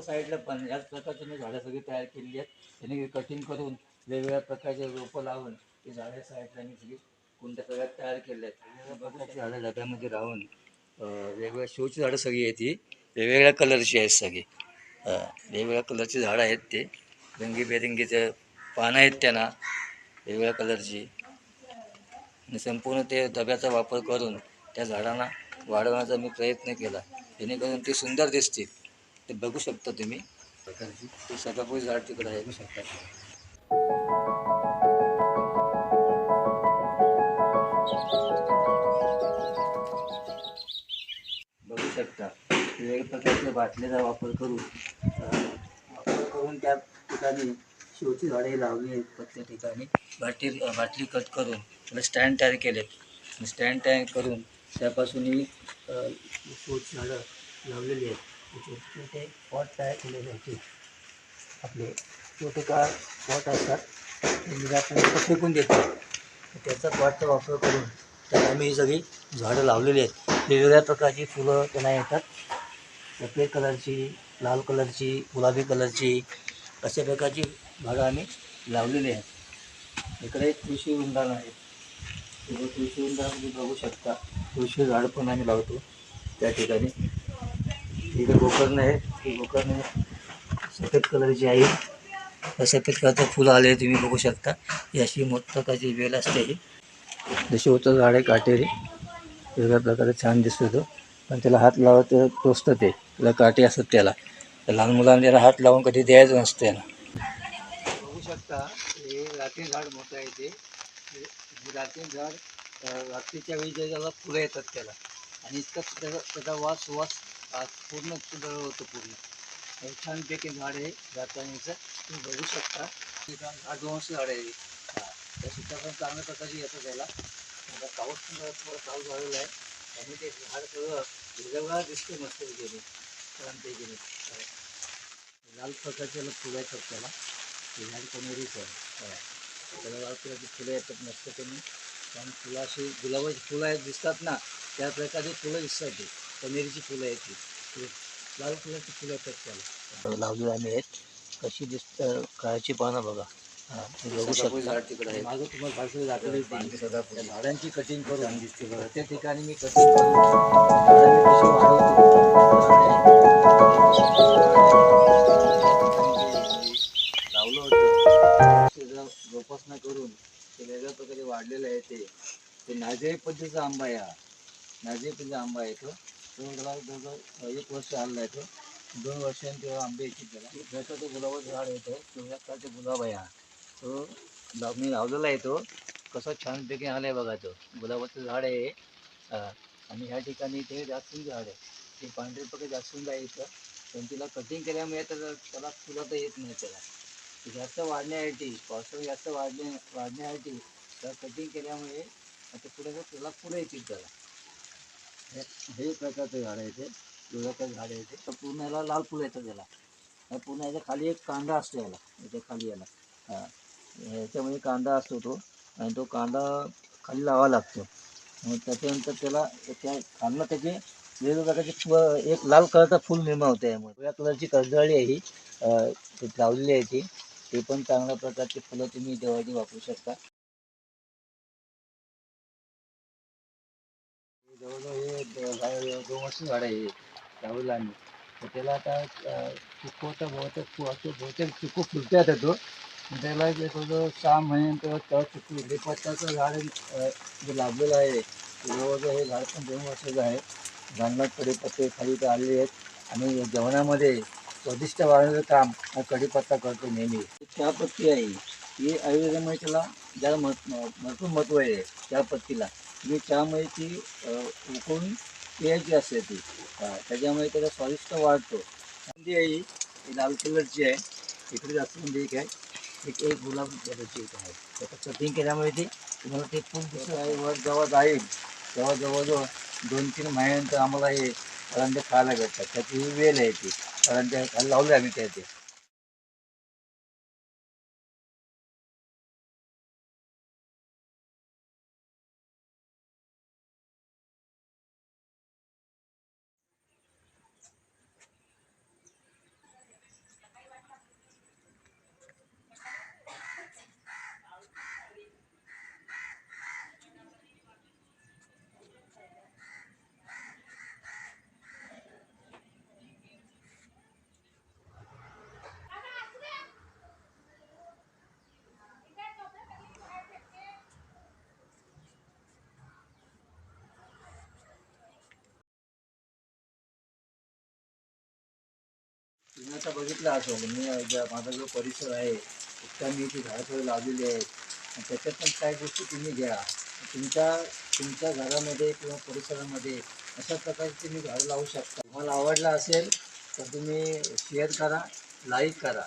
साईडला पण याच प्रकारची मी झाडं सगळी तयार केलेली आहेत. त्यांनी कटिंग करून वेगवेगळ्या प्रकारचे रोपं लावून ती झाडं साईडला मी सगळी कुंड्या सगळ्या तयार केल्या आहेत. वेगवेगळ्या प्रकारची झाडं डब्यामध्ये राहून वेगवेगळ्या शोची झाडं सगळी आहेत. ती वेगवेगळ्या कलरची आहेत सगळी. वेगवेगळ्या कलरची झाडं आहेत. ते रंगीबेरंगीचे पानं आहेत त्यांना वेगवेगळ्या कलरची. आणि संपूर्ण ते डब्याचा वापर करून त्या झाडांना वाढवण्याचा मी प्रयत्न केला, जेणेकरून ते सुंदर दिसतील. ते बघू शकता तुम्ही प्रकारची ते सदाफूल झाड तिकडं आहे, बघू शकता. बघू शकता वेगवेगळ्या प्रकारच्या बाटलीचा वापर करून त्या ठिकाणी शोची झाडे लावली आहेत. प्रत्येक ठिकाणी बाटली कट करून त्याला स्टँड तयार केले. स्टँड तयार करून त्यापासूनही शोची झाडं लावलेली आहेत. छोटे छोटे पॉट तयार केलेले आहेत. आपले छोटे पॉट असतात ते आपल्याला फेकून देतात. त्याचा पॉटचा वापर करून त्याला आम्ही ही सगळी झाडं लावलेली आहेत. वेगवेगळ्या प्रकारची फुलं त्यांना येतात. सफेद कलरची, लाल कलरची, गुलाबी कलरची अशा प्रकारची झाडं आम्ही लावलेली आहेत. इकडे एक तुळशी वृंदावन आहे. तुळशी वृंदावन तुम्ही बघू शकता. तुळशी झाडं पण आम्ही लावतो त्या ठिकाणी. इकडे गोकर्ण आहे. ती गोकर्ण सफेद कलरची आहे. सफेद कलरचं फुलं आले तुम्ही बघू शकता. ही अशी मोठ्या प्रकारची वेल असते. ही जशी होतं झाड आहे काटेरी वेगळ्या प्रकारे छान दिसतो तो, पण त्याला हात लावत टोचतं ते, त्याला काटे असतात त्याला. लहान मुलांना त्याला हात लावून कधी द्यायचं नसतं त्याला. बघू शकता हे रात्री झाड मोठं आहे. ते रात्री झाड रात्रीच्या वेळी त्याला फुलं येतात त्याला, आणि इतकं त्याचा सुवास पूर्ण होतो पूर्ण. छानपैकी झाड आहे रातराणीचं, तुम्ही बघू शकता. झाड 200 झाड आहे. त्या सुद्धा पण चांगल्या प्रकारची येतं त्याला. आता पाऊस पण थोडं चालू झालेला आहे आणि ते झाड सगळं हिरवगार दिसते मस्त गेले छानपैकी. लाल प्रकारचे फुलं येतात त्याला. ते झाड कनेरीच आहे. त्याला लाल प्रकारची फुलं येतात मस्त त्यांनी. कारण फुलं अशी गुलाबाची फुलं आहेत दिसतात ना, त्या प्रकारची फुलं दिसतात. ती कनेरीची फुलं आहेत. ती लाल कलरची फुलं येतात त्याला. लावलेली आम्ही आहेत. कशी दिसतं काळाची पानं बघा. बघू शकता तिकडे आहे. माझं तुम्हाला झाड दाखवली त्या झाडांची कटिंग करून दिसते बघा. त्या ठिकाणी मी कटिंग करून झाडांनी कशी वाढवतो लावलं होतं. जोपासना करून ते वेगळ्या प्रकारे वाढलेलं आहे. ते नाझिया पद्धतीचा आंबा आहे. हा नाझिया पद्धतीचा आंबा आहे. तो जवळजवळ 1 वर्ष आलेला आहे. तो 2 वर्षांनी तेव्हा आंबे येतील त्याला. जसं ते गुलाबाचं झाड येतं तेवढ्या प्रकारचे गुलाब आहे. हा तो मी लावलेला आहे. तो कसं छानपैकी आलं आहे बघा. तो गुलाबाचं झाड आहे. आणि ह्या ठिकाणी ते जास्वंद झाड आहे. ते पांढरे प्रकारे जास्वंद आहे इथं. पण तिला कटिंग केल्यामुळे त्याला फुलं तर येत नाही. त्याला जास्त वाढण्यासाठी, पावसाळा जास्त वाढण्यासाठी त्याला कटिंग केल्यामुळे आता पुढे त्याला फुलं येतील त्याला. हे प्रकारचं झाड आहे. ते दुधाचं झाड आहे. ते पूर्ण याला लाल फुलं येतं त्याला. पूर्ण याच्या खाली एक कांदा असतो याला, याच्या खाली याला ह्याच्यामध्ये कांदा असतो तो, आणि तो कांदा खाली लावावा लागतो. मग त्याच्यानंतर त्याला त्या खालनं त्याचे वेगवेगळ्या प्रकारचे एक लाल कलरचा फूल निर्माण होते. वेगळ्या कलरची कर्दळी आहे ही, ती लावलेली आहे ती. ते पण चांगल्या प्रकारचे फुलं तुम्ही देवाची वापरू शकता. जवळजवळ हे 2 वर्ष झाड आहे लावलेलं आम्ही. तर त्याला आता चिकूचा बहुतेक चिकू फुलते आता तो. त्याला जवळजवळ 6 महिन्यानंतर तेव्हा चिकू बेपत्ताचं झाड जे लाभलेलं आहे जवळजवळ हे झाड पण 2 वर्षाचं आहे. झाडाला कढीपत्ते खाली ते आलेले आहेत, आणि जेवणामध्ये स्वादिष्ट वाढवण्याचं काम हा कढीपत्ता करतो नेहमी. चहापत्ती आहे ही आयुर्वेदामध्ये त्याला ज्याला भरपूर महत्त्व आहे चहापत्तीला. मी चहामध्ये ती उकळून प्यायची असते ती. त्याच्यामुळे त्याला स्वादिष्ट वाढतो. चांदी आहे ही लाल कलरची आहे. इकडे जास्वंदी एक आहे. एक गुलाबी कलरची एक आहे. त्याचं कटिंग केल्यामुळे ती तुम्हाला ते फूल दिसत आहे. वर जेव्हा जाईल तेव्हा जवळजवळ 2-3 महिन्यानंतर आम्हाला हे करंज्या खायला भेटतात. त्याची ही वेल आहे ती करंज्या खायला लावले आम्ही त्या ते. आता बघितलं असेल मी माझा जो परिसर आहे इतका मी ती झाडं थोडी लावलेली आहेत आणि त्याच्यात पण काही गोष्टी तुम्ही घ्या तुमच्या तुमच्या घरामध्ये किंवा परिसरामध्ये अशा प्रकारची तुम्ही झाडं लावू शकता. तुम्हाला आवडलं असेल तर तुम्ही शेअर करा, लाईक करा.